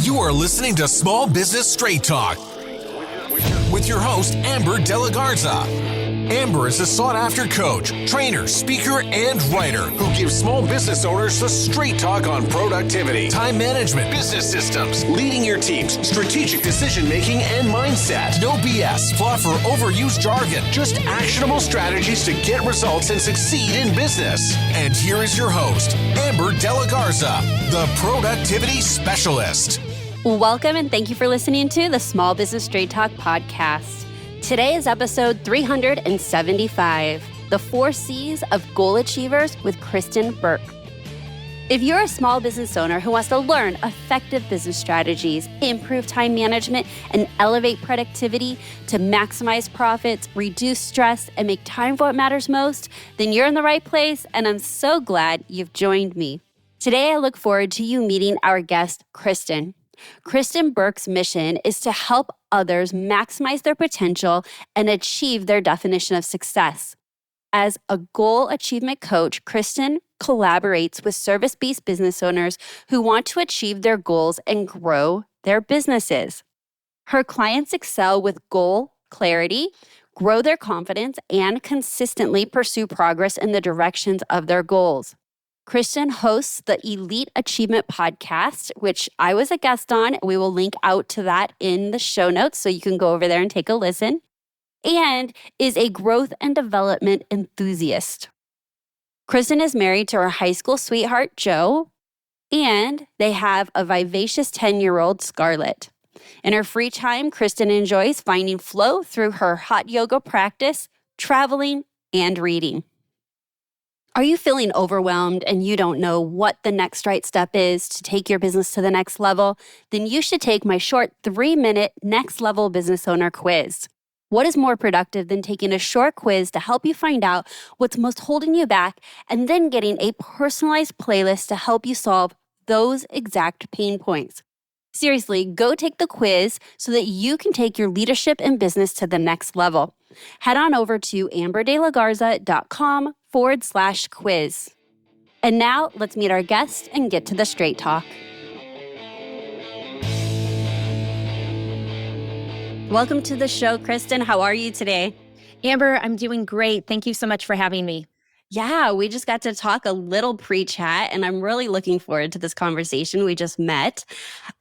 You are listening to Small Business Straight Talk with your host, Amber De La Garza. Amber is a sought-after coach, trainer, speaker, and writer who gives small business owners the straight talk on productivity, time management, business systems, leading your teams, strategic decision-making, and mindset. No BS, fluff, or overused jargon. Just actionable strategies to get results and succeed in business. And here is your host, Amber De La Garza, the productivity specialist. Welcome and thank you for listening to the Small Business Straight Talk podcast. Today is episode 375, The 4 C's of Goal Achievers with Kristin Burke. If you're a small business owner who wants to learn effective business strategies, improve time management, and elevate productivity to maximize profits, reduce stress, and make time for what matters most, then you're in the right place, and I'm so glad you've joined me. Today, I look forward to you meeting our guest, Kristin. Kristin Burke's mission is to help others maximize their potential and achieve their definition of success. As a goal achievement coach, Kristin collaborates with service-based business owners who want to achieve their goals and grow their businesses. Her clients excel with goal clarity, grow their confidence, and consistently pursue progress in the directions of their goals. Kristin hosts the Elite Achievement Podcast, which I was a guest on. We will link out to that in the show notes so you can go over there and take a listen, and is a growth and development enthusiast. Kristin is married to her high school sweetheart, Joe, and they have a vivacious 10-year-old, Scarlett. In her free time, Kristin enjoys finding flow through her hot yoga practice, traveling, and reading. Are you feeling overwhelmed and you don't know what the next right step is to take your business to the next level? Then you should take my short 3-minute Next Level Business Owner quiz. What is more productive than taking a short quiz to help you find out what's most holding you back and then getting a personalized playlist to help you solve those exact pain points? Seriously, go take the quiz so that you can take your leadership and business to the next level. Head on over to amberdelagarza.com/quiz. And now let's meet our guest and get to the straight talk. Welcome to the show, Kristin. How are you today? Amber, I'm doing great. Thank you so much for having me. Yeah, we just got to talk a little pre-chat, and I'm really looking forward to this conversation. We just met,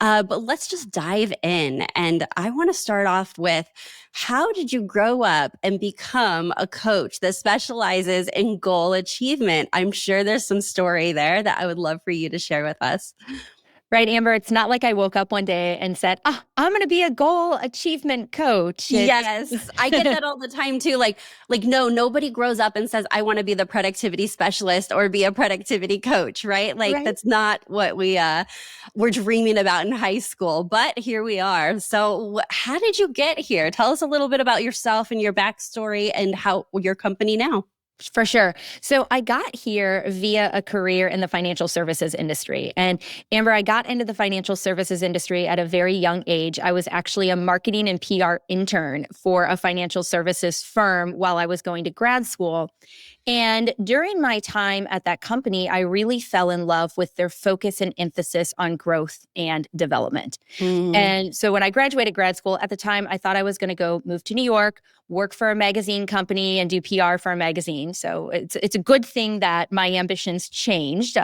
but let's just dive in. And I want to start off with, how did you grow up and become a coach that specializes in goal achievement? I'm sure there's some story there that I would love for you to share with us. Right, Amber? It's not like I woke up one day and said, I'm going to be a goal achievement coach. Yes, I get that all the time too. No, nobody grows up and says, I want to be the productivity specialist or be a productivity coach, right? Right. That's not what we're dreaming about in high school, but here we are. So how did you get here? Tell us a little bit about yourself and your backstory and how your company now. For sure. So I got here via a career in the financial services industry. And Amber, I got into the financial services industry at a very young age. I was actually a marketing and PR intern for a financial services firm while I was going to grad school. And during my time at that company, I really fell in love with their focus and emphasis on growth and development. And so when I graduated grad school, at the time, I thought I was going to go move to New York, work for a magazine company and do PR for a magazine. So it's a good thing that my ambitions changed.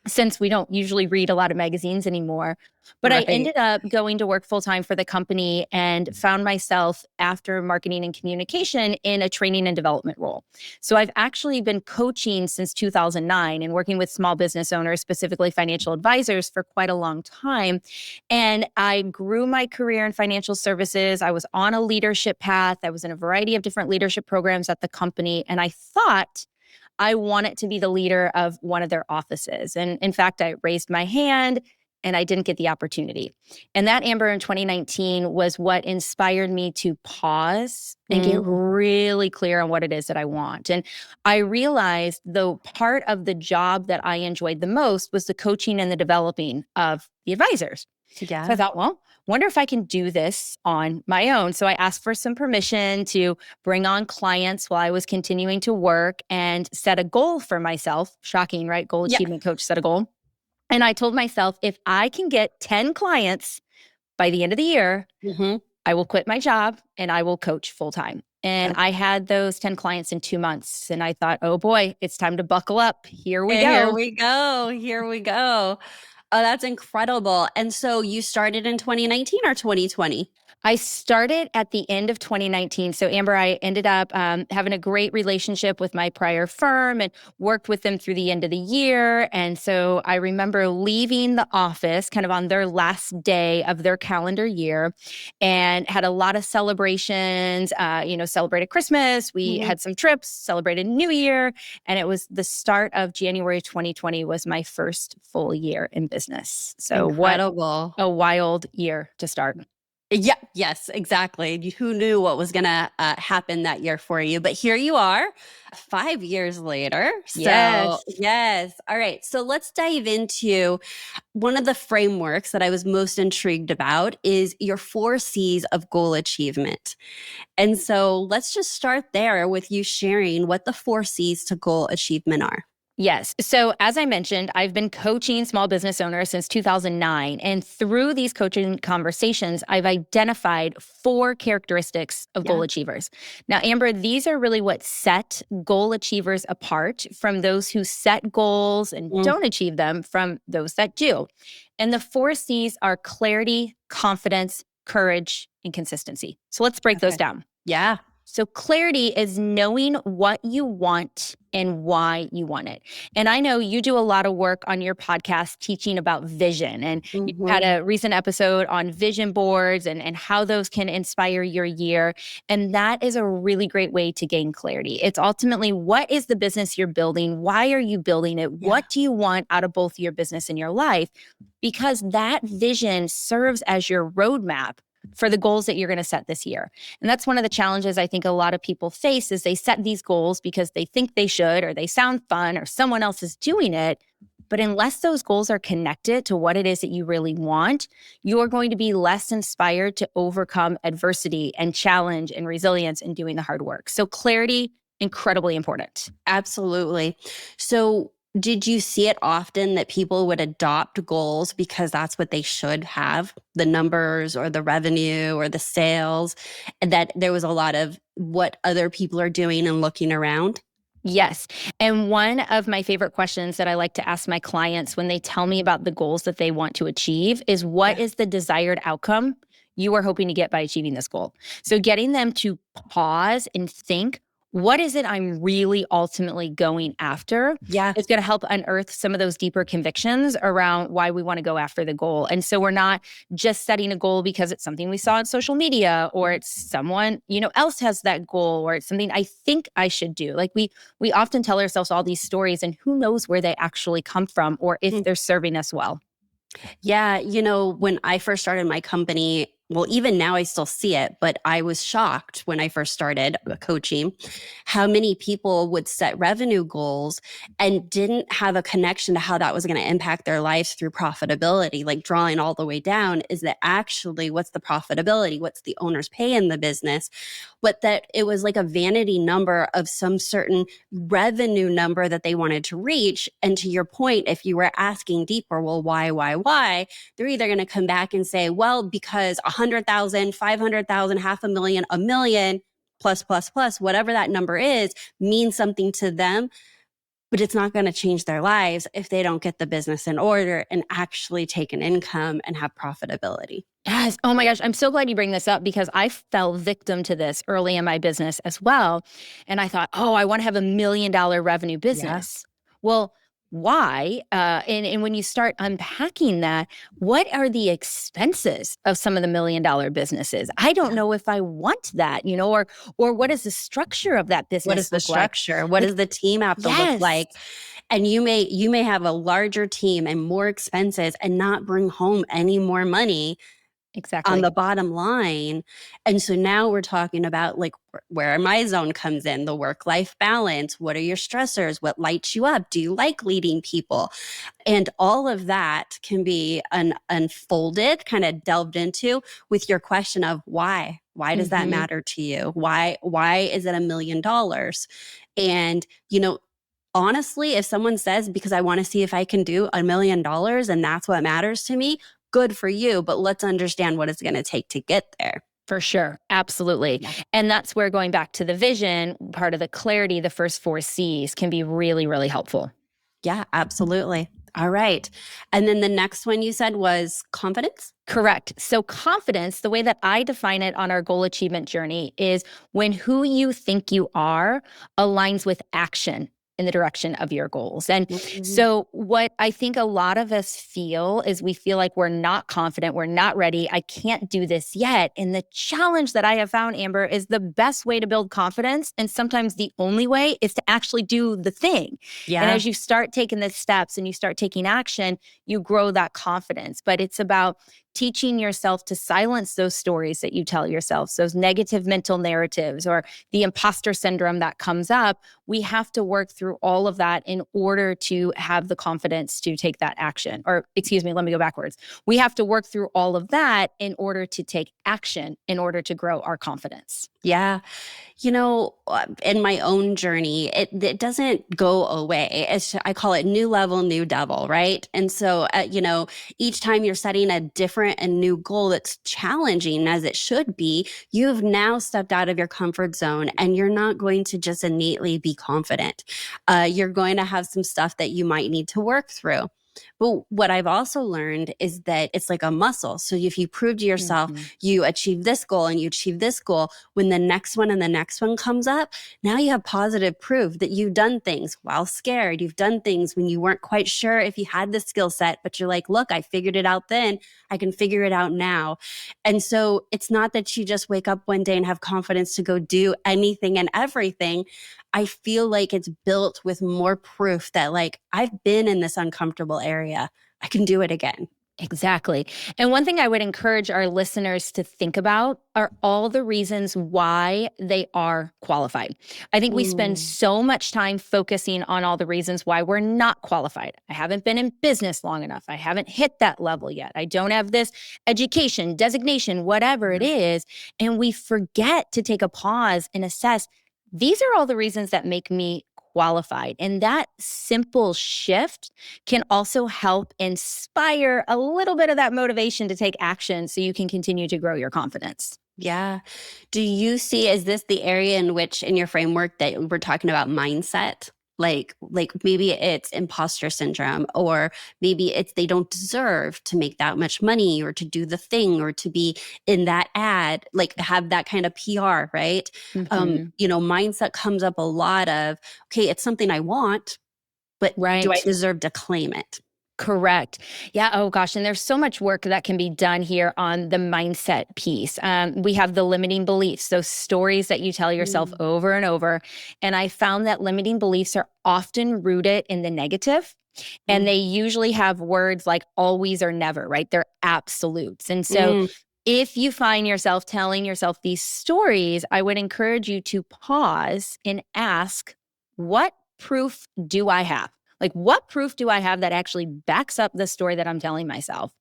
Since we don't usually read a lot of magazines anymore. But right. I ended up going to work full-time for the company and found myself after marketing and communication in a training and development role. So I've actually been coaching since 2009 and working with small business owners, specifically financial advisors, for quite a long time. And I grew my career in financial services. I was on a leadership path. I was in a variety of different leadership programs at the company. And I thought I wanted to be the leader of one of their offices. And in fact, I raised my hand and I didn't get the opportunity. And that, Amber, in 2019 was what inspired me to pause and get really clear on what it is that I want. And I realized the part of the job that I enjoyed the most was the coaching and the developing of the advisors. Yeah. So I thought, well, wonder if I can do this on my own. So I asked for some permission to bring on clients while I was continuing to work and set a goal for myself. Shocking, right? Goal achievement coach set a goal. And I told myself, if I can get 10 clients by the end of the year, I will quit my job and I will coach full time. And I had those 10 clients in 2 months. And I thought, oh boy, it's time to buckle up. Here we And here go. we go. Here we go. Oh, that's incredible. And so you started in 2019 or 2020? I started at the end of 2019. So, Amber, I ended up having a great relationship with my prior firm and worked with them through the end of the year. And so I remember leaving the office kind of on their last day of their calendar year and had a lot of celebrations, celebrated Christmas. We had some trips, celebrated New Year. And it was the start of January 2020 was my first full year in business. So Incredible. what a wild year to start. Yeah, yes, exactly. Who knew what was going to happen that year for you? But here you are 5 years later. So, yes. All right. So let's dive into one of the frameworks that I was most intrigued about is your 4 C's of goal achievement. And so let's just start there with you sharing what the 4 C's to goal achievement are. Yes. So as I mentioned, I've been coaching small business owners since 2009. And through these coaching conversations, I've identified 4 characteristics of goal achievers. Now, Amber, these are really what set goal achievers apart from those who set goals and don't achieve them from those that do. And the 4 C's are clarity, confidence, courage, and consistency. So let's break those down. Yeah. So clarity is knowing what you want and why you want it. And I know you do a lot of work on your podcast teaching about vision. And you had a recent episode on vision boards and how those can inspire your year. And that is a really great way to gain clarity. It's ultimately, what is the business you're building? Why are you building it? Yeah. What do you want out of both your business and your life? Because that vision serves as your roadmap for the goals that you're going to set this year. And that's one of the challenges I think a lot of people face is they set these goals because they think they should, or they sound fun, or someone else is doing it. But unless those goals are connected to what it is that you really want, you're going to be less inspired to overcome adversity and challenge and resilience in doing the hard work. So clarity, incredibly important. Absolutely. So did you see it often that people would adopt goals because that's what they should have, the numbers or the revenue or the sales, and that there was a lot of what other people are doing and looking around? Yes. And one of my favorite questions that I like to ask my clients when they tell me about the goals that they want to achieve is, what is the desired outcome you are hoping to get by achieving this goal? So getting them to pause and think, what is it I'm really ultimately going after? Yeah. It's going to help unearth some of those deeper convictions around why we want to go after the goal. And so we're not just setting a goal because it's something we saw on social media, or it's someone, else has that goal, or it's something I think I should do. Like we often tell ourselves all these stories, and who knows where they actually come from or if they're serving us well. Yeah. When I first started my company, well, even now I still see it, but I was shocked when I first started coaching how many people would set revenue goals and didn't have a connection to how that was going to impact their lives through profitability, like drawing all the way down. Is that actually what's the profitability? What's the owner's pay in the business? But that it was like a vanity number of some certain revenue number that they wanted to reach. And to your point, if you were asking deeper, well, why? They're either going to come back and say, well, because 100,000, 500,000, 500,000, a million, plus, whatever that number is, means something to them. But it's not going to change their lives if they don't get the business in order and actually take an income and have profitability. Yes. Oh my gosh. I'm so glad you bring this up, because I fell victim to this early in my business as well. And I thought, I want to have $1 million revenue business. Yeah. Well, why? And when you start unpacking that, what are the expenses of some of the $1 million businesses? I don't know if I want that, or what is the structure of that business? What is the structure? What does the team have to look like? And you may have a larger team and more expenses and not bring home any more money. Exactly. On the bottom line. And so now we're talking about like where my zone comes in, the work-life balance. What are your stressors? What lights you up? Do you like leading people? And all of that can be unfolded, kind of delved into with your question of why. Why does that matter to you? Why is it $1 million? And, honestly, if someone says, because I want to see if I can do $1 million and that's what matters to me, good for you. But let's understand what it's going to take to get there. For sure. Absolutely. Yeah. And that's where going back to the vision, part of the clarity, the first 4 C's can be really, really helpful. Yeah, absolutely. All right. And then the next one you said was confidence? Correct. So confidence, the way that I define it on our goal achievement journey is when who you think you are aligns with action in the direction of your goals. And so what I think a lot of us feel is we feel like we're not confident, we're not ready, I can't do this yet. And the challenge that I have found, Amber, is the best way to build confidence, and sometimes the only way, is to actually do the thing. Yeah. And as you start taking the steps and you start taking action, you grow that confidence. But it's about teaching yourself to silence those stories that you tell yourself, those negative mental narratives or the imposter syndrome that comes up. We have to work through all of that in order to have the confidence to take that action. Or, excuse me, let me go backwards. We have to work through all of that in order to take action, in order to grow our confidence. Yeah. You know, in my own journey, it doesn't go away. I call it new level, new devil, right? And so, each time you're setting a different and new goal that's challenging as it should be, you've now stepped out of your comfort zone and you're not going to just innately be confident. You're going to have some stuff that you might need to work through. But what I've also learned is that it's like a muscle. So if you prove to yourself, you achieve this goal and you achieve this goal, when the next one and the next one comes up, now you have positive proof that you've done things while scared. You've done things when you weren't quite sure if you had the skill set, but you're like, look, I figured it out then. I can figure it out now. And so it's not that you just wake up one day and have confidence to go do anything and everything. I feel like it's built with more proof that, like, I've been in this uncomfortable area. I can do it again. Exactly. And one thing I would encourage our listeners to think about are all the reasons why they are qualified. I think we spend so much time focusing on all the reasons why we're not qualified. I haven't been in business long enough. I haven't hit that level yet. I don't have this education, designation, whatever it is. And we forget to take a pause and assess, these are all the reasons that make me qualified. And that simple shift can also help inspire a little bit of that motivation to take action so you can continue to grow your confidence. Yeah. Do you see, is this the area in which in your framework that we're talking about mindset? Like maybe it's imposter syndrome, or maybe it's they don't deserve to make that much money or to do the thing or to be in that ad, like have that kind of PR, right? Mindset comes up a lot of, okay, it's something I want, but do I deserve to claim it? Correct. Yeah. Oh, gosh. And there's so much work that can be done here on the mindset piece. We have the limiting beliefs, those stories that you tell yourself over and over. And I found that limiting beliefs are often rooted in the negative. And they usually have words like always or never, right? They're absolutes. And so if you find yourself telling yourself these stories, I would encourage you to pause and ask, what proof do I have? Like, what proof do I have that actually backs up the story that I'm telling myself?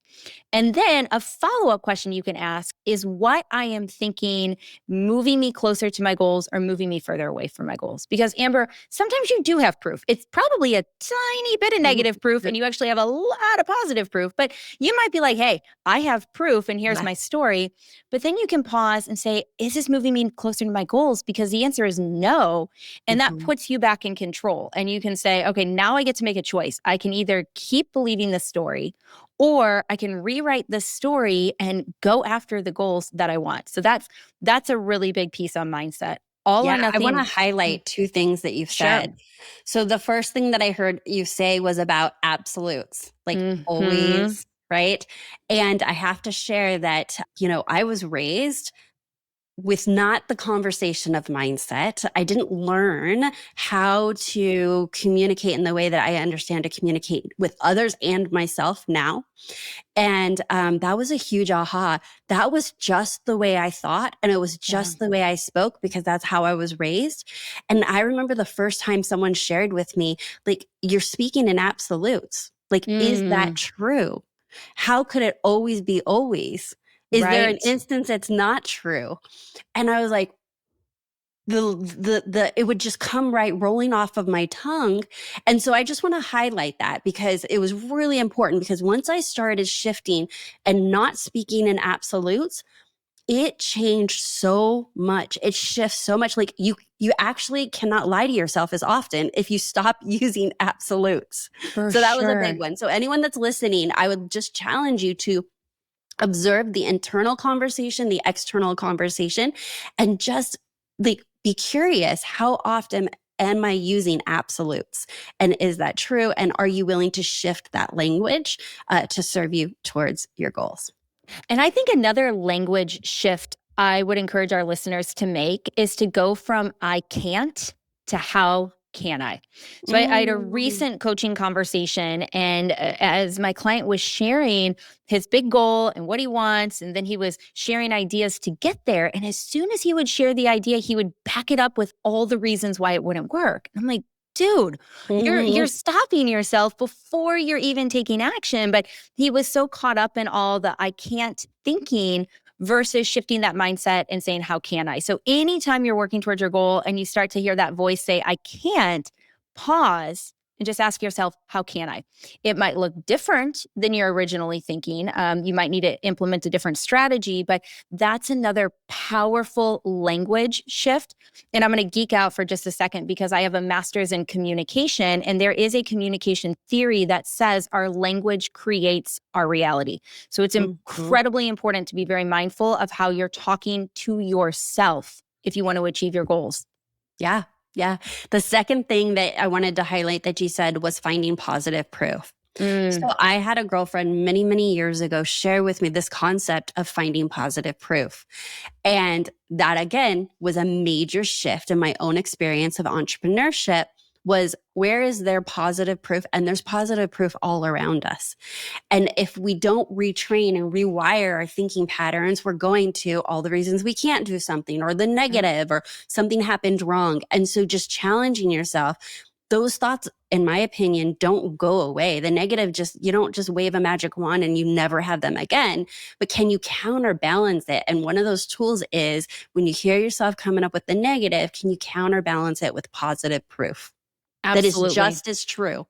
And then a follow-up question you can ask is what I am thinking moving me closer to my goals or moving me further away from my goals? Because, Amber, sometimes you do have proof. It's probably a tiny bit of negative proof and you actually have a lot of positive proof, but you might be like, hey, I have proof and here's my story. But then you can pause and say, is this moving me closer to my goals? Because the answer is no. And that puts you back in control. And you can say, okay, now I get to make a choice. I can either keep believing the story or I can rewrite the story and go after the goals that I want. So that's a really big piece on mindset. All or nothing. I want to highlight two things that you've said. So the first thing that I heard you say was about absolutes, like always, right? And I have to share that, I was raised with not the conversation of mindset. I didn't learn how to communicate in the way that I understand to communicate with others and myself now. And that was a huge aha. That was just the way I thought. And it was just the way I spoke because that's how I was raised. And I remember the first time someone shared with me, like, you're speaking in absolutes. Like, is that true? How could it always be always? Is there an instance it's not true? And I was like, it would just come right rolling off of my tongue. And so I just want to highlight that because it was really important, because once I started shifting and not speaking in absolutes, it changed so much. It shifts so much. Like you actually cannot lie to yourself as often if you stop using absolutes. So that was a big one. So anyone that's listening, I would just challenge you to observe the internal conversation, the external conversation, and just like be curious, how often am I using absolutes? And is that true? And are you willing to shift that language to serve you towards your goals? And I think another language shift I would encourage our listeners to make is to go from I can't to how can I? So I had a recent coaching conversation, and as my client was sharing his big goal and what he wants, and then he was sharing ideas to get there. And as soon as he would share the idea, he would back it up with all the reasons why it wouldn't work. And I'm like, dude, you're stopping yourself before you're even taking action. But he was so caught up in all the I can't thinking versus shifting that mindset and saying, how can I? So anytime you're working towards your goal and you start to hear that voice say, I can't, pause and just ask yourself, how can I? It might look different than you're originally thinking. You might need to implement a different strategy, but that's another powerful language shift. And I'm going to geek out for just a second because I have a master's in communication, and there is a communication theory that says our language creates our reality. So it's incredibly important to be very mindful of how you're talking to yourself if you want to achieve your goals. Yeah. Yeah. The second thing that I wanted to highlight that you said was finding positive proof. So I had a girlfriend many, many years ago share with me this concept of finding positive proof. And that, again, was a major shift in my own experience of entrepreneurship. Was where is there positive proof? And there's positive proof all around us. And if we don't retrain and rewire our thinking patterns, we're going to all the reasons we can't do something, or the negative, or something happened wrong. And so just challenging yourself, those thoughts, in my opinion, don't go away. The negative, you don't just wave a magic wand and you never have them again. But can you counterbalance it? And one of those tools is when you hear yourself coming up with the negative, can you counterbalance it with positive proof? Absolutely. That is just as true.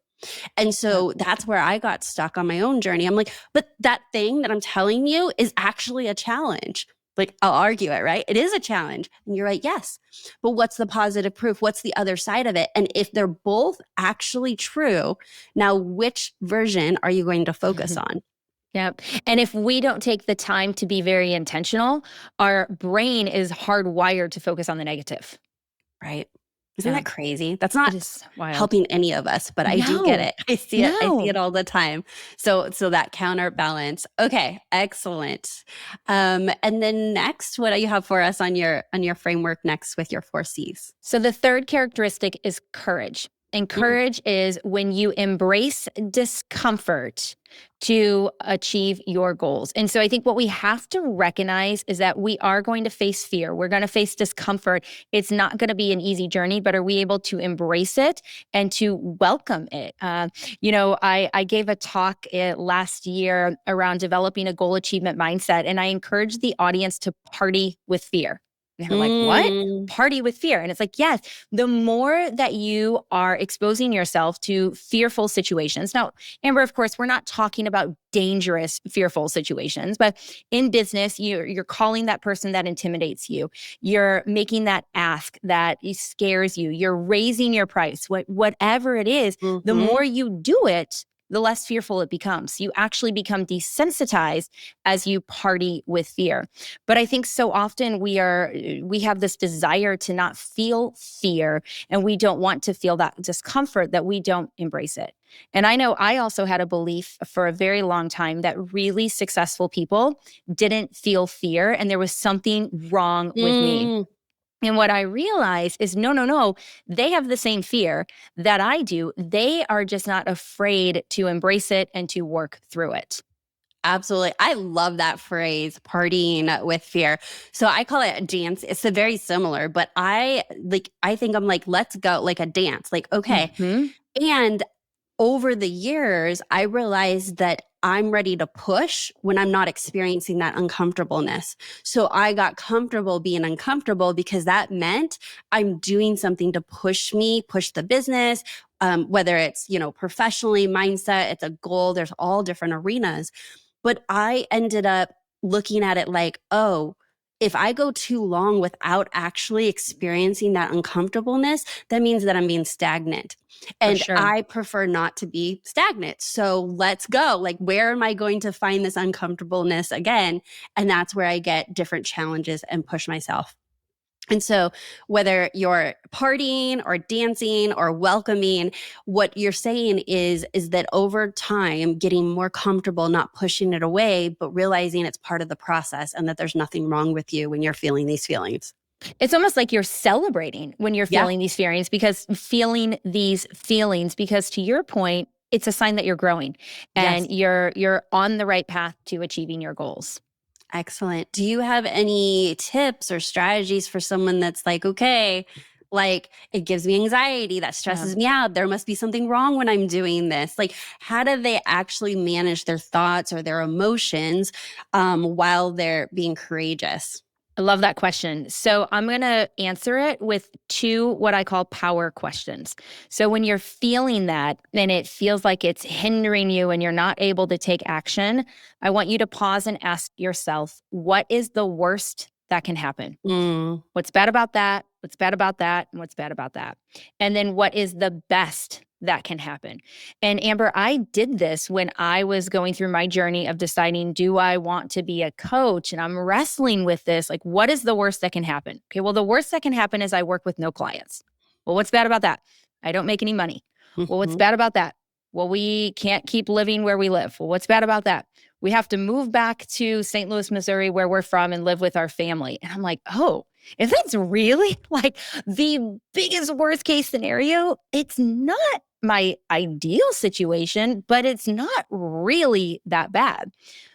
And so that's where I got stuck on my own journey. I'm like, but that thing that I'm telling you is actually a challenge. Like, I'll argue it, right? It is a challenge. And you're right, yes. But what's the positive proof? What's the other side of it? And if they're both actually true, now which version are you going to focus on? Yep. And if we don't take the time to be very intentional, our brain is hardwired to focus on the negative. Right. Isn't that crazy? That's not wild. Helping any of us, but I do get it. I see it. I see it all the time. So that counterbalance. Okay, excellent. And then next, what do you have for us on your framework next with your 4 C's? So the third characteristic is courage. And courage is when you embrace discomfort to achieve your goals. And so I think what we have to recognize is that we are going to face fear. We're going to face discomfort. It's not going to be an easy journey, but are we able to embrace it and to welcome it? I gave a talk last year around developing a goal achievement mindset, and I encouraged the audience to party with fear. And they're like, what? Party with fear. And it's like, yes, the more that you are exposing yourself to fearful situations. Now, Amber, of course, we're not talking about dangerous, fearful situations, but in business, you're calling that person that intimidates you. You're making that ask that scares you. You're raising your price, whatever it is, the more you do it, the less fearful it becomes. You actually become desensitized as you party with fear. But I think so often we have this desire to not feel fear, and we don't want to feel that discomfort, that we don't embrace it. And I know I also had a belief for a very long time that really successful people didn't feel fear, and there was something wrong with me. And what I realized is, no, they have the same fear that I do. They are just not afraid to embrace it and to work through it. Absolutely. I love that phrase, partying with fear. So I call it a dance. It's very similar, but I think I'm like, let's go, like a dance, like, okay. And over the years, I realized that I'm ready to push when I'm not experiencing that uncomfortableness. So I got comfortable being uncomfortable because that meant I'm doing something to push me, push the business, whether it's, professionally, mindset, it's a goal, there's all different arenas. But I ended up looking at it like, oh, if I go too long without actually experiencing that uncomfortableness, that means that I'm being stagnant. For And sure. I prefer not to be stagnant. So let's go. Like, where am I going to find this uncomfortableness again? And that's where I get different challenges and push myself. And so whether you're partying or dancing or welcoming, what you're saying is that over time, getting more comfortable, not pushing it away, but realizing it's part of the process and that there's nothing wrong with you when you're feeling these feelings. It's almost like you're celebrating when you're feeling these feelings, because to your point, it's a sign that you're growing and you're on the right path to achieving your goals. Excellent. Do you have any tips or strategies for someone that's like, okay, like it gives me anxiety, that stresses me out, there must be something wrong when I'm doing this? Like, how do they actually manage their thoughts or their emotions while they're being courageous? I love that question. So I'm going to answer it with 2 what I call power questions. So when you're feeling that and it feels like it's hindering you and you're not able to take action, I want you to pause and ask yourself, what is the worst that can happen? What's bad about that? What's bad about that? And what's bad about that? And then what is the best that can happen? And Amber, I did this when I was going through my journey of deciding, do I want to be a coach? And I'm wrestling with this. Like, what is the worst that can happen? Okay, well, the worst that can happen is I work with no clients. Well, what's bad about that? I don't make any money. Well, what's bad about that? Well, we can't keep living where we live. Well, what's bad about that? We have to move back to St. Louis, Missouri, where we're from, and live with our family. And I'm like, oh, if that's really like the biggest worst case scenario, it's not my ideal situation, but it's not really that bad.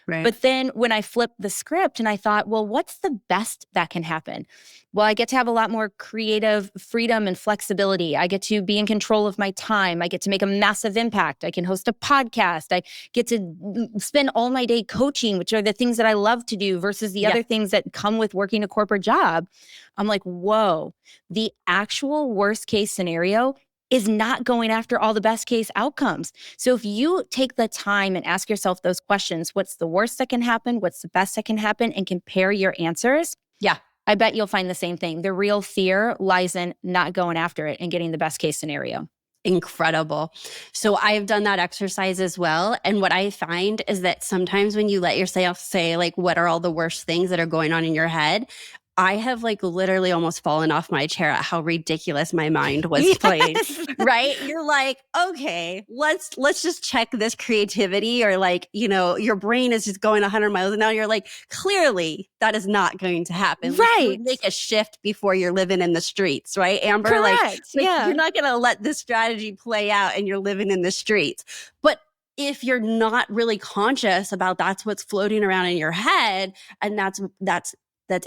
Right. But then when I flipped the script and I thought, well, what's the best that can happen? Well, I get to have a lot more creative freedom and flexibility. I get to be in control of my time. I get to make a massive impact. I can host a podcast. I get to spend all my day coaching, which are the things that I love to do versus the other things that come with working a corporate job. I'm like, whoa, the actual worst case scenario is not going after all the best case outcomes. So if you take the time and ask yourself those questions, what's the worst that can happen? What's the best that can happen? And compare your answers. Yeah. I bet you'll find the same thing. The real fear lies in not going after it and getting the best case scenario. Incredible. So I've done that exercise as well. And what I find is that sometimes when you let yourself say, like, what are all the worst things that are going on in your head? I have like literally almost fallen off my chair at how ridiculous my mind was playing, right? You're like, okay, let's just check this creativity, or like, your brain is just going 100 miles an hour. You're like, clearly that is not going to happen. Right. Like, you would make a shift before you're living in the streets, right, Amber? Correct. Yeah. You're not going to let this strategy play out and you're living in the streets. But if you're not really conscious about that's what's floating around in your head, and that's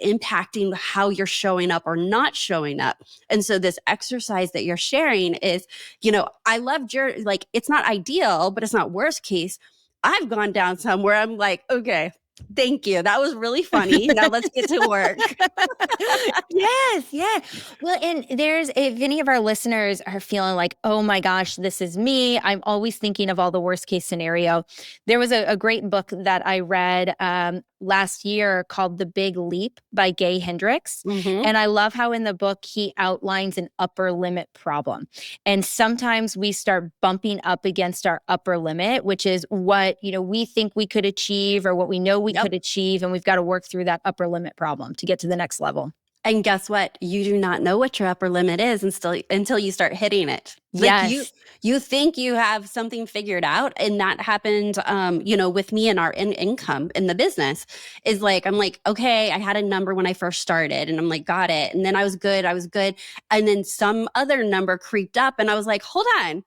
impacting how you're showing up or not showing up. And so this exercise that you're sharing is, I loved your, like, it's not ideal, but it's not worst case. I've gone down somewhere I'm like, okay, thank you. That was really funny. Now let's get to work. Yes. Yeah. Well, and if any of our listeners are feeling like, oh my gosh, this is me, I'm always thinking of all the worst case scenario. There was a great book that I read last year called The Big Leap by Gay Hendricks. And I love how in the book he outlines an upper limit problem. And sometimes we start bumping up against our upper limit, which is what, we think we could achieve or what we know we could achieve. And we've got to work through that upper limit problem to get to the next level. And guess what? You do not know what your upper limit is until you start hitting it. Yes. You think you have something figured out. And that happened, with me and our income in the business is like, I'm like, okay, I had a number when I first started and I'm like, got it. And then I was good. And then some other number creeped up and I was like, hold on.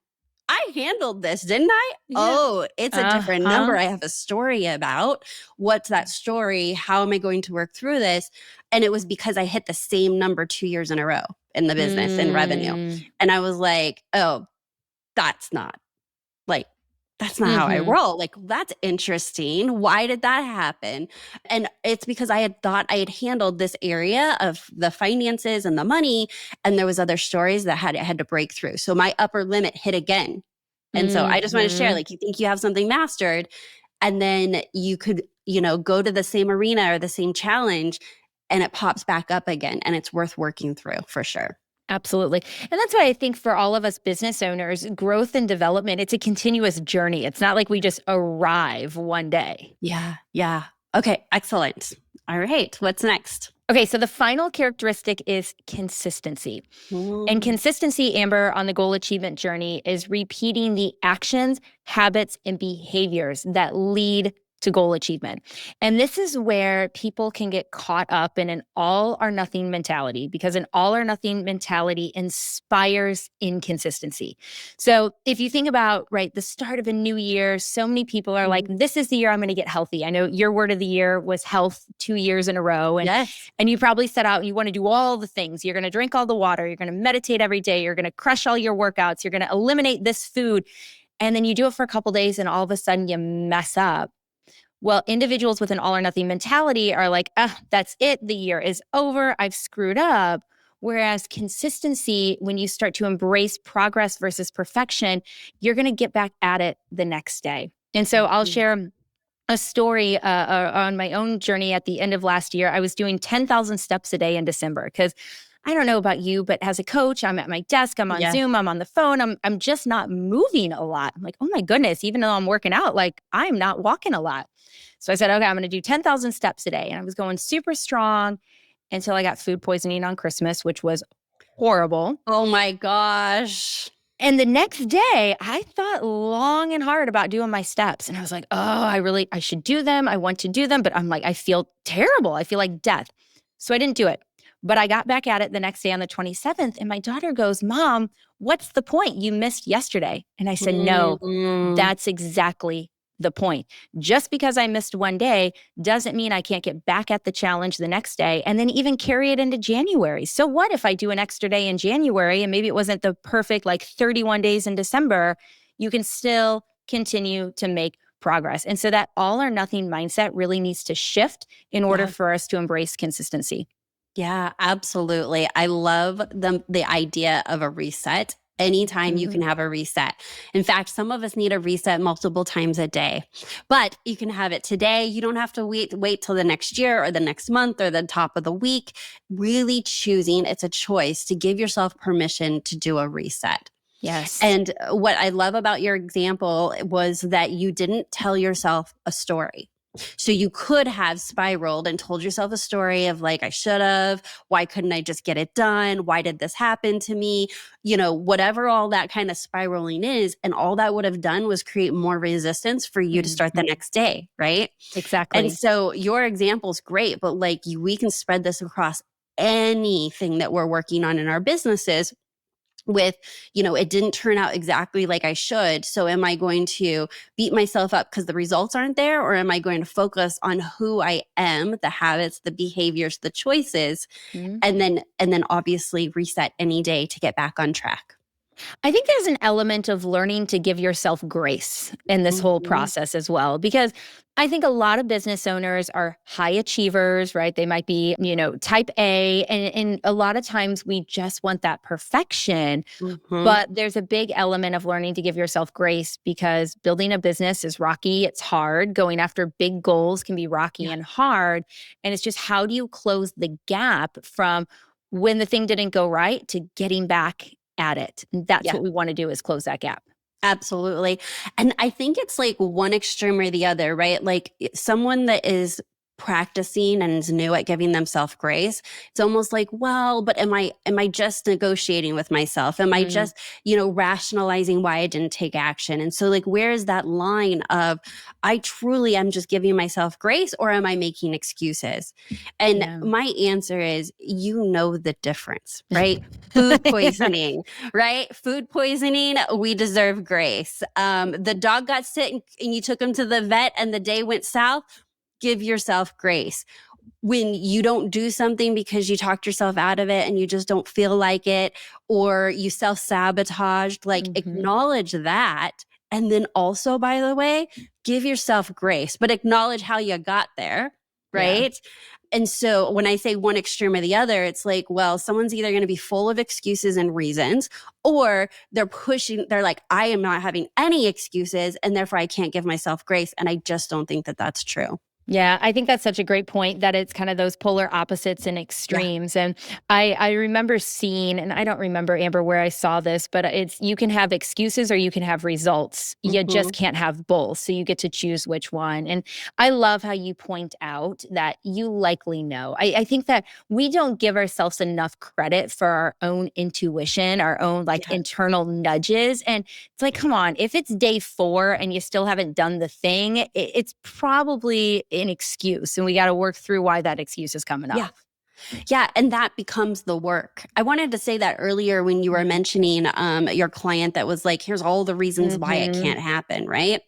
I handled this, didn't I? Yeah. Oh, it's a different number. I have a story about. What's that story? How am I going to work through this? And it was because I hit the same number 2 years in a row in the business in revenue. And I was like, oh, that's not like, that's not how I roll. Like, that's interesting. Why did that happen? And it's because I had thought I had handled this area of the finances and the money, and there was other stories that I had to break through. So my upper limit hit again. And so I just want to share, like, you think you have something mastered, and then you could, go to the same arena or the same challenge, and it pops back up again, and it's worth working through for sure. Absolutely. And that's why I think for all of us business owners, growth and development, it's a continuous journey. It's not like we just arrive one day. Yeah. Yeah. Okay. Excellent. All right. What's next? Okay. So the final characteristic is consistency. And consistency, Amber, on the goal achievement journey is repeating the actions, habits, and behaviors that lead to goal achievement. And this is where people can get caught up in an all or nothing mentality, because an all or nothing mentality inspires inconsistency. So if you think about, right, the start of a new year, so many people are like, this is the year I'm going to get healthy. I know your word of the year was health 2 years in a row. And, yes. And you probably set out and you want to do all the things. You're going to drink all the water. You're going to meditate every day. You're going to crush all your workouts. You're going to eliminate this food. And then you do it for a couple days and all of a sudden you mess up. Well, individuals with an all or nothing mentality are like, that's it. The year is over. I've screwed up. Whereas consistency, when you start to embrace progress versus perfection, you're going to get back at it the next day. And so I'll share a story on my own journey at the end of last year. I was doing 10,000 steps a day in December because I don't know about you, but as a coach, I'm at my desk, I'm on Zoom, I'm on the phone, I'm just not moving a lot. I'm like, oh my goodness, even though I'm working out, like I'm not walking a lot. So I said, okay, I'm going to do 10,000 steps a day. And I was going super strong until I got food poisoning on Christmas, which was horrible. Oh my gosh. And the next day, I thought long and hard about doing my steps. And I was like, I should do them. I want to do them. But I'm like, I feel terrible. I feel like death. So I didn't do it. But I got back at it the next day on the 27th. And my daughter goes, Mom, what's the point? You missed yesterday. And I said, no, that's exactly the point. Just because I missed one day doesn't mean I can't get back at the challenge the next day and then even carry it into January. So what if I do an extra day in January and maybe it wasn't the perfect 31 days in December? You can still continue to make progress. And so that all or nothing mindset really needs to shift in order for us to embrace consistency. Yeah, absolutely. I love the idea of a reset. Anytime you can have a reset. In fact, some of us need a reset multiple times a day, but you can have it today. You don't have to wait till the next year or the next month or the top of the week. Really choosing, it's a choice to give yourself permission to do a reset. Yes. And what I love about your example was that you didn't tell yourself a story. So you could have spiraled and told yourself a story of I should have, why couldn't I just get it done? Why did this happen to me? Whatever all that kind of spiraling is. And all that would have done was create more resistance for you to start the next day, right? Exactly. And so your example is great, but we can spread this across anything that we're working on in our businesses. With, it didn't turn out exactly like I should. So am I going to beat myself up because the results aren't there? Or am I going to focus on who I am, the habits, the behaviors, the choices, and then obviously reset any day to get back on track? I think there's an element of learning to give yourself grace in this whole process as well, because I think a lot of business owners are high achievers, right? They might be, type A, and a lot of times we just want that perfection. But there's a big element of learning to give yourself grace, because building a business is rocky. It's hard. Going after big goals can be rocky and hard. And it's just, how do you close the gap from when the thing didn't go right to getting back at it? And that's what we want to do, is close that gap. Absolutely. And I think it's one extreme or the other, right? Someone that is practicing and is new at giving themselves grace, it's almost but am I just negotiating with myself? Am I just, rationalizing why I didn't take action? And so where is that line of, I truly am just giving myself grace, or am I making excuses? And my answer is, the difference, right? Food poisoning, right? Food poisoning, we deserve grace. The dog got sick and you took him to the vet and the day went south. Give yourself grace. When you don't do something because you talked yourself out of it and you just don't feel like it, or you self-sabotaged, acknowledge that And then also, by the way, give yourself grace, but acknowledge how you got there, right? Yeah. And so when I say one extreme or the other, it's like, well, someone's either going to be full of excuses and reasons, or they're like, I am not having any excuses, and therefore I can't give myself grace. And I just don't think that that's true. Yeah, I think that's such a great point that it's kind of those polar opposites and extremes. Yeah. And I remember seeing, and I don't remember, Amber, where I saw this, but it's you can have excuses or you can have results. You just can't have both. So you get to choose which one. And I love how you point out that you likely know. I think that we don't give ourselves enough credit for our own intuition, our own internal nudges. And it's like, come on, if it's day 4 and you still haven't done the thing, it's probably an excuse, and we got to work through why that excuse is coming up. Yeah, and that becomes the work. I wanted to say that earlier when you were mentioning your client that was like, here's all the reasons why it can't happen, right?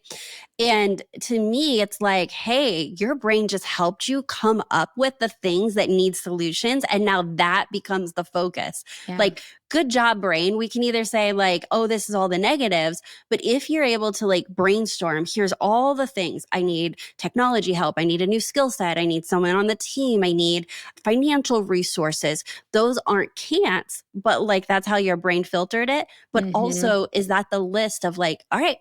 And to me, it's like, hey, your brain just helped you come up with the things that need solutions. And now that becomes the focus. Yeah. Like, good job, brain. We can either say like, oh, this is all the negatives. But if you're able to like brainstorm, here's all the things. I need technology help. I need a new skill set. I need someone on the team. I need financial resources. Those aren't can'ts, but like that's how your brain filtered it. But also, is that the list of like, all right,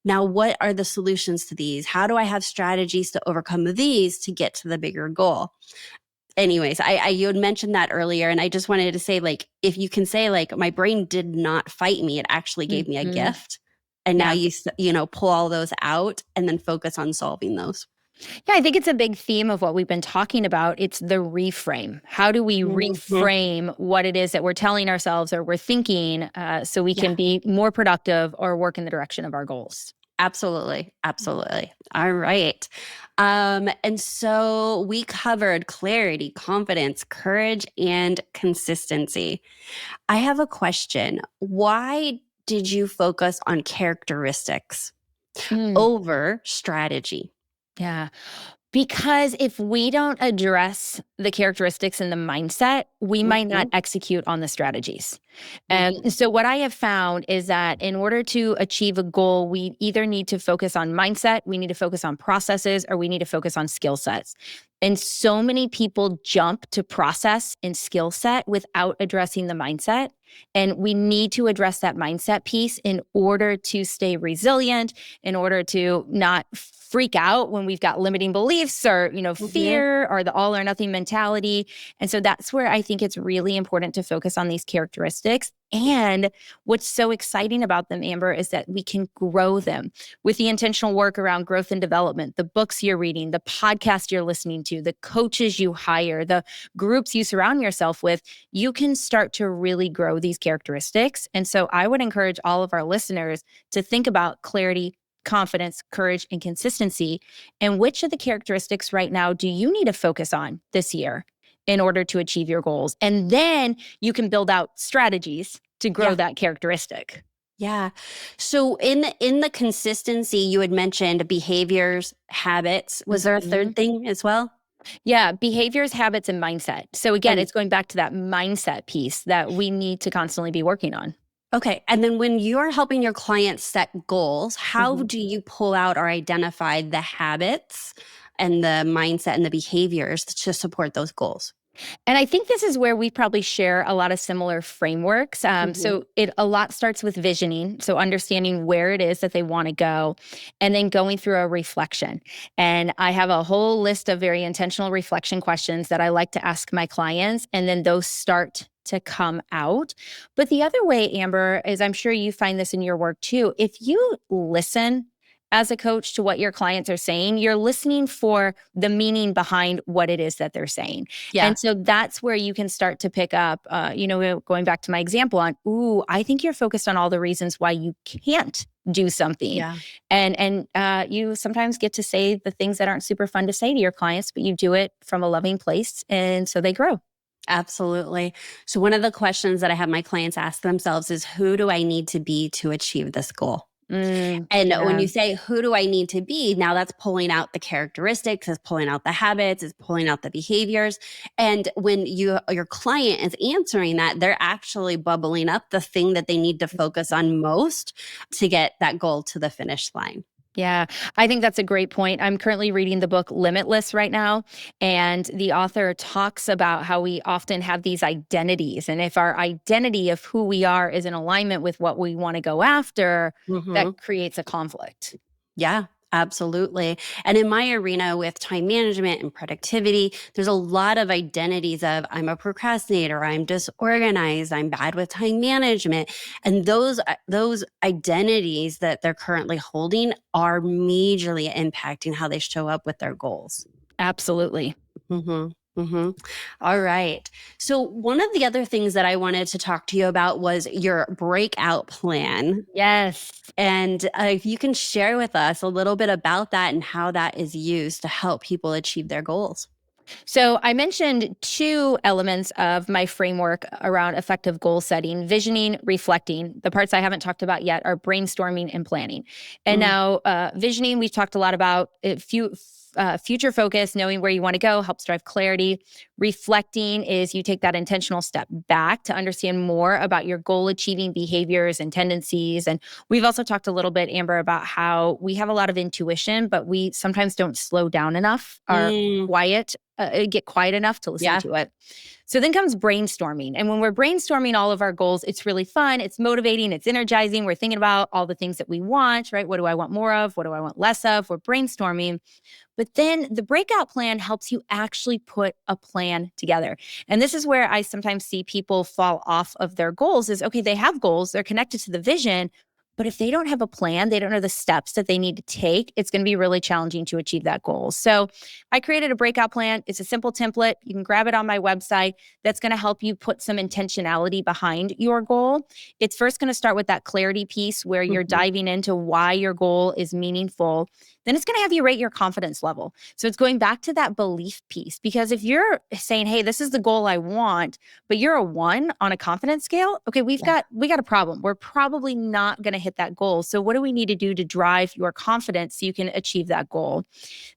now, what are the solutions to these? How do I have strategies to overcome these to get to the bigger goal? Anyways, you had mentioned that earlier, and I just wanted to say, like, if you can say, like, my brain did not fight me, it actually gave me a gift. And now you pull all those out and then focus on solving those. Yeah, I think it's a big theme of what we've been talking about. It's the reframe. How do we reframe what it is that we're telling ourselves or we're thinking so we can be more productive or work in the direction of our goals? Absolutely. Absolutely. All right. And so we covered clarity, confidence, courage, and consistency. I have a question. Why did you focus on characteristics over strategy? Yeah. Because if we don't address the characteristics and the mindset, we might not execute on the strategies. And so what I have found is that in order to achieve a goal, we either need to focus on mindset, we need to focus on processes, or we need to focus on skill sets. And so many people jump to process and skill set without addressing the mindset. And we need to address that mindset piece in order to stay resilient, in order to not freak out when we've got limiting beliefs or, fear or the all or nothing mentality. And so that's where I think it's really important to focus on these characteristics. And what's so exciting about them, Amber, is that we can grow them with the intentional work around growth and development, the books you're reading, the podcast you're listening to, the coaches you hire, the groups you surround yourself with. You can start to really grow these characteristics. And so I would encourage all of our listeners to think about clarity, confidence, courage, and consistency. And which of the characteristics right now do you need to focus on this year in order to achieve your goals? And then you can build out strategies to grow that characteristic. Yeah. So in the consistency, you had mentioned behaviors, habits. Was there a third thing as well? Yeah, behaviors, habits, and mindset. So again, it's going back to that mindset piece that we need to constantly be working on. Okay. And then when you're helping your clients set goals, how do you pull out or identify the habits and the mindset and the behaviors to support those goals? And I think this is where we probably share a lot of similar frameworks. So a lot starts with visioning, so understanding where it is that they want to go, and then going through a reflection. And I have a whole list of very intentional reflection questions that I like to ask my clients, and then those start to come out. But the other way, Amber, is I'm sure you find this in your work too. If you listen as a coach to what your clients are saying, you're listening for the meaning behind what it is that they're saying. Yeah. And so that's where you can start to pick up, going back to my example on, I think you're focused on all the reasons why you can't do something. Yeah. And you sometimes get to say the things that aren't super fun to say to your clients, but you do it from a loving place. And so they grow. Absolutely. So one of the questions that I have my clients ask themselves is, who do I need to be to achieve this goal? And when Yeah. you say, who do I need to be? Now that's pulling out the characteristics, it's pulling out the habits, it's pulling out the behaviors. And when your client is answering that, they're actually bubbling up the thing that they need to focus on most to get that goal to the finish line. Yeah, I think that's a great point. I'm currently reading the book Limitless right now, and the author talks about how we often have these identities. And if our identity of who we are is in alignment with what we want to go after, that creates a conflict. Yeah, absolutely. And in my arena with time management and productivity, there's a lot of identities of I'm a procrastinator, I'm disorganized, I'm bad with time management. And those identities that they're currently holding are majorly impacting how they show up with their goals. Absolutely. Mm-hmm. Mm-hmm. All right. So one of the other things that I wanted to talk to you about was your breakout plan. Yes. And if you can share with us a little bit about that and how that is used to help people achieve their goals. So I mentioned two elements of my framework around effective goal setting: visioning, reflecting. The parts I haven't talked about yet are brainstorming and planning. And now visioning, we've talked a lot about future focus, knowing where you want to go, helps drive clarity. Reflecting is you take that intentional step back to understand more about your goal achieving behaviors and tendencies. And we've also talked a little bit, Amber, about how we have a lot of intuition, but we sometimes don't slow down enough or get quiet enough to listen to it. So then comes brainstorming. And when we're brainstorming all of our goals, it's really fun. It's motivating. It's energizing. We're thinking about all the things that we want, right? What do I want more of? What do I want less of? We're brainstorming. But then the breakout plan helps you actually put a plan together. And this is where I sometimes see people fall off of their goals is, okay, they have goals, they're connected to the vision, but if they don't have a plan, they don't know the steps that they need to take, it's going to be really challenging to achieve that goal. So I created a breakout plan. It's a simple template. You can grab it on my website. That's going to help you put some intentionality behind your goal. It's first going to start with that clarity piece where you're diving into why your goal is meaningful. Then it's going to have you rate your confidence level. So it's going back to that belief piece, because if you're saying, hey, this is the goal I want, but you're a 1 on a confidence scale, okay, we got a problem. We're probably not going to hit that goal. So what do we need to do to drive your confidence so you can achieve that goal?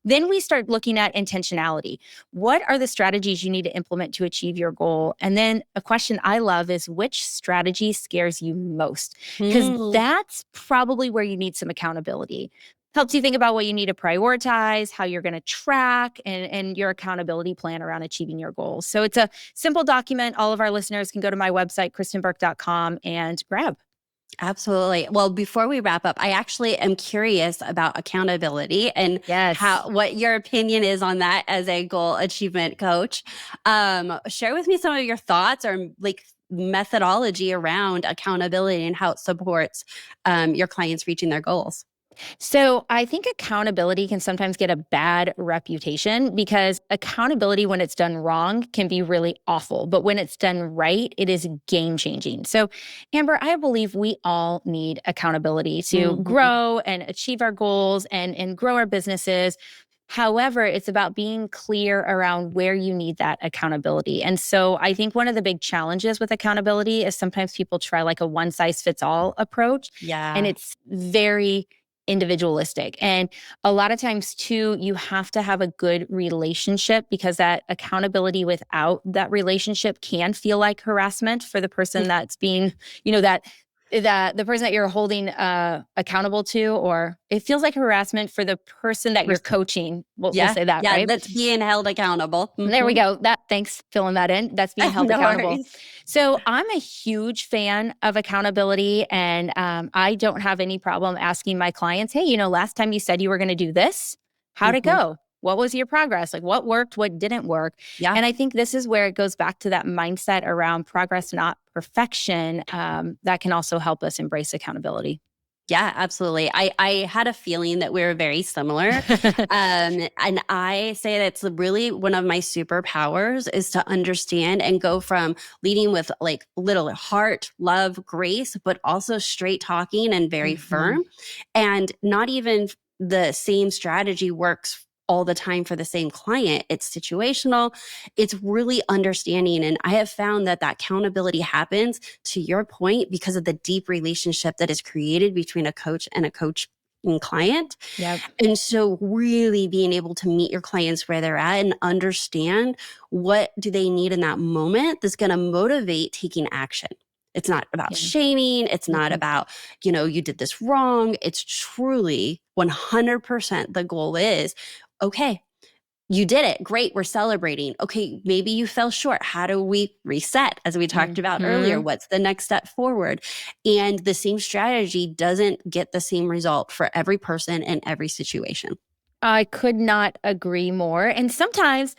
Then we start looking at intentionality. What are the strategies you need to implement to achieve your goal? And then a question I love is, which strategy scares you most? Because that's probably where you need some accountability. Helps you think about what you need to prioritize, how you're going to track, and your accountability plan around achieving your goals. So it's a simple document. All of our listeners can go to my website, kristinburke.com, and grab. Absolutely. Well, before we wrap up, I actually am curious about accountability and what your opinion is on that as a goal achievement coach. Share with me some of your thoughts or like methodology around accountability and how it supports your clients reaching their goals. So I think accountability can sometimes get a bad reputation, because accountability, when it's done wrong, can be really awful. But when it's done right, it is game changing. So Amber, I believe we all need accountability to grow and achieve our goals and grow our businesses. However, it's about being clear around where you need that accountability. And so I think one of the big challenges with accountability is sometimes people try like a one size fits all approach. Yeah. And it's very individualistic. And a lot of times too, you have to have a good relationship, because that accountability without that relationship can feel like harassment for the person that's being, that the person that you're holding accountable to, or it feels like harassment for the person that you're coaching. We'll say that, right? Yeah, that's being held accountable. There we go. Thanks filling that in. That's being held accountable. Worries. So I'm a huge fan of accountability, and I don't have any problem asking my clients, hey, last time you said you were going to do this, how'd it go? What was your progress? Like, what worked, what didn't work? Yeah. And I think this is where it goes back to that mindset around progress, not perfection, that can also help us embrace accountability. Yeah, absolutely. I had a feeling that we were very similar. And I say that's really one of my superpowers, is to understand and go from leading with like little heart, love, grace, but also straight talking and very firm. And not even the same strategy works all the time for the same client. It's situational. It's really understanding. And I have found that accountability happens, to your point, because of the deep relationship that is created between a coach and a coach and client. Yep. And so really being able to meet your clients where they're at and understand what do they need in that moment that's going to motivate taking action. It's not about shaming. It's not about, you did this wrong. It's truly 100% the goal is, okay, you did it. Great. We're celebrating. Okay, maybe you fell short. How do we reset? As we talked about earlier, what's the next step forward? And the same strategy doesn't get the same result for every person in every situation. I could not agree more. And sometimes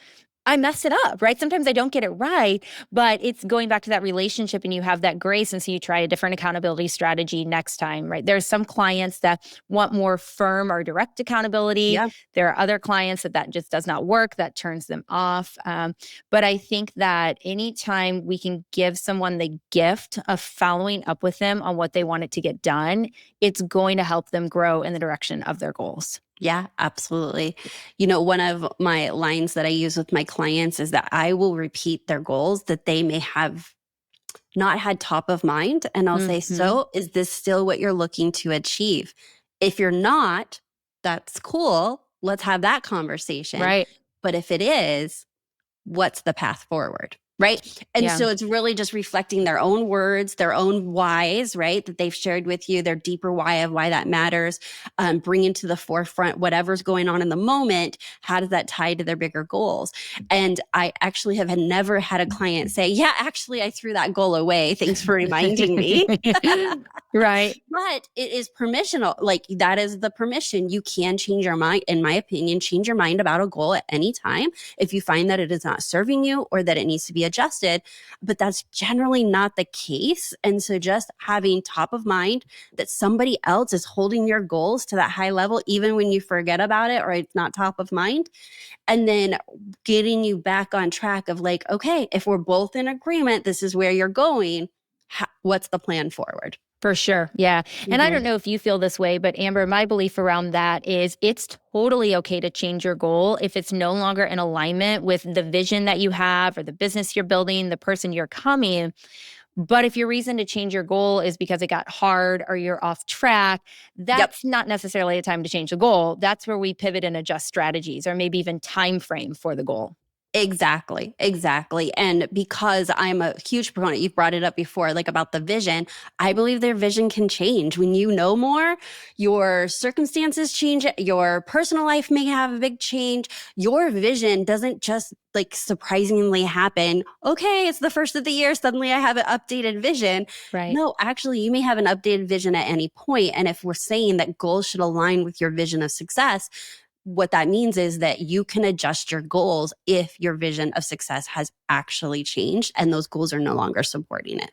I mess it up, right? Sometimes I don't get it right, but it's going back to that relationship and you have that grace. And so you try a different accountability strategy next time, right? There's some clients that want more firm or direct accountability. Yeah. There are other clients that just does not work, that turns them off. But I think that anytime we can give someone the gift of following up with them on what they want it to get done, it's going to help them grow in the direction of their goals. Yeah, absolutely. One of my lines that I use with my clients is that I will repeat their goals that they may have not had top of mind. And I'll say, so is this still what you're looking to achieve? If you're not, that's cool. Let's have that conversation. Right. But if it is, what's the path forward? Right. And so it's really just reflecting their own words, their own whys, right, that they've shared with you, their deeper why of why that matters, bringing to the forefront whatever's going on in the moment. How does that tie to their bigger goals? And I actually have never had a client say, yeah, actually, I threw that goal away. Thanks for reminding me. Right. But it is permissional. Like that is the permission. You can change your mind, in my opinion, change your mind about a goal at any time if you find that it is not serving you or that it needs to be adjusted. But that's generally not the case. And so just having top of mind that somebody else is holding your goals to that high level, even when you forget about it or it's not top of mind, and then getting you back on track of like, okay, if we're both in agreement, this is where you're going. What's the plan forward? For sure. Yeah. And I don't know if you feel this way, but Amber, my belief around that is it's totally okay to change your goal if it's no longer in alignment with the vision that you have or the business you're building, the person you're becoming. But if your reason to change your goal is because it got hard or you're off track, that's not necessarily a time to change the goal. That's where we pivot and adjust strategies or maybe even time frame for the goal. Exactly. And because I'm a huge proponent, you've brought it up before, like about the vision, I believe their vision can change. When you know more, your circumstances change, your personal life may have a big change. Your vision doesn't just like surprisingly happen. Okay, it's the first of the year. Suddenly I have an updated vision. Right. No, actually, you may have an updated vision at any point. And if we're saying that goals should align with your vision of success, what that means is that you can adjust your goals if your vision of success has actually changed and those goals are no longer supporting it.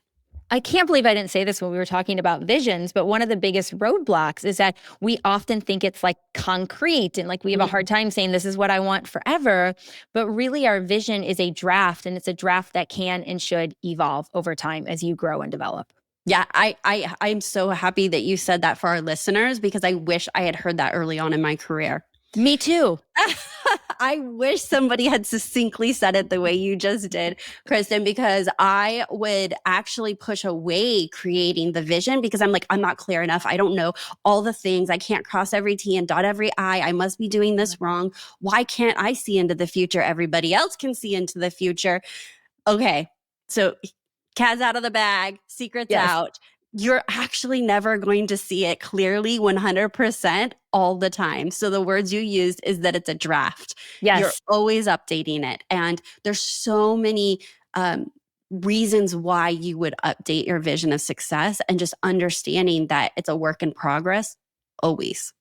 I can't believe I didn't say this when we were talking about visions, but one of the biggest roadblocks is that we often think it's like concrete and like we have a hard time saying this is what I want forever. But really our vision is a draft, and it's a draft that can and should evolve over time as you grow and develop. Yeah, I'm so happy that you said that for our listeners because I wish I had heard that early on in my career. Me too. I wish somebody had succinctly said it the way you just did, Kristin, because I would actually push away creating the vision because I'm like, I'm not clear enough. I don't know all the things. I can't cross every T and dot every I. I must be doing this wrong. Why can't I see into the future? Everybody else can see into the future. Okay, so cat's out of the bag, secrets out. You're actually never going to see it clearly 100% all the time. So the words you used is that it's a draft. Yes. You're always updating it. And there's so many reasons why you would update your vision of success and just understanding that it's a work in progress always.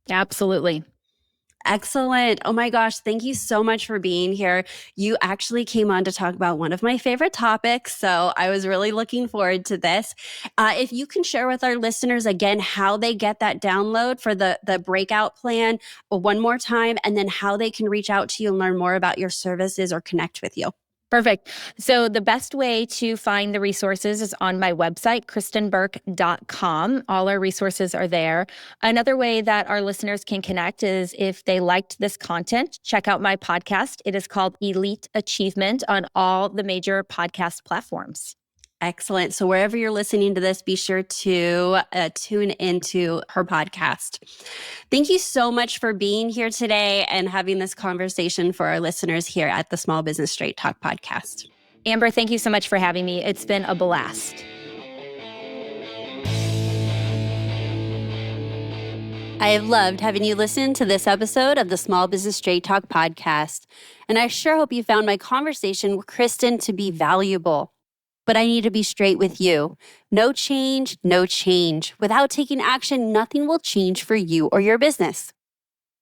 Absolutely. Excellent. Oh my gosh. Thank you so much for being here. You actually came on to talk about one of my favorite topics. So I was really looking forward to this. If you can share with our listeners again, how they get that download for the breakout plan one more time, and then how they can reach out to you and learn more about your services or connect with you. Perfect. So the best way to find the resources is on my website, kristinburke.com. All our resources are there. Another way that our listeners can connect is if they liked this content, check out my podcast. It is called Elite Achievement on all the major podcast platforms. Excellent. So wherever you're listening to this, be sure to tune into her podcast. Thank you so much for being here today and having this conversation for our listeners here at the Small Business Straight Talk podcast. Amber, thank you so much for having me. It's been a blast. I have loved having you listen to this episode of the Small Business Straight Talk podcast, and I sure hope you found my conversation with Kristin to be valuable. But I need to be straight with you. No change, no change. Without taking action, nothing will change for you or your business.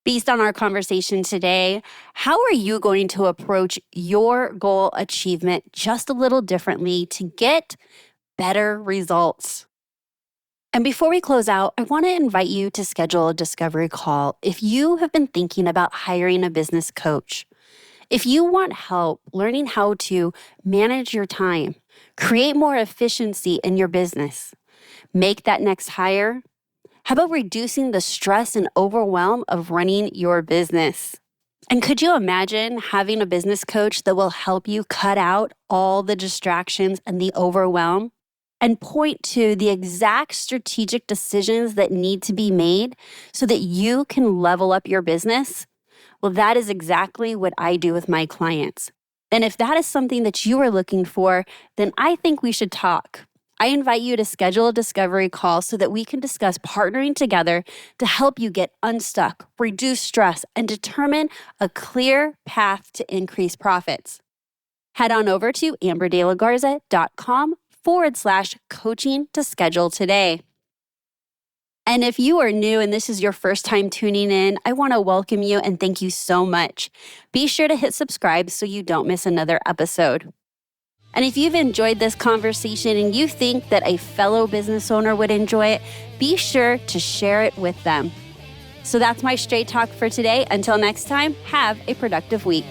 Based on our conversation today, how are you going to approach your goal achievement just a little differently to get better results? And before we close out, I want to invite you to schedule a discovery call if you have been thinking about hiring a business coach. If you want help learning how to manage your time, create more efficiency in your business, make that next hire, how about reducing the stress and overwhelm of running your business? And could you imagine having a business coach that will help you cut out all the distractions and the overwhelm and point to the exact strategic decisions that need to be made so that you can level up your business? Well, that is exactly what I do with my clients. And if that is something that you are looking for, then I think we should talk. I invite you to schedule a discovery call so that we can discuss partnering together to help you get unstuck, reduce stress, and determine a clear path to increase profits. Head on over to amberdelagarza.com/coaching to schedule today. And if you are new and this is your first time tuning in, I want to welcome you and thank you so much. Be sure to hit subscribe so you don't miss another episode. And if you've enjoyed this conversation and you think that a fellow business owner would enjoy it, be sure to share it with them. So that's my straight talk for today. Until next time, have a productive week.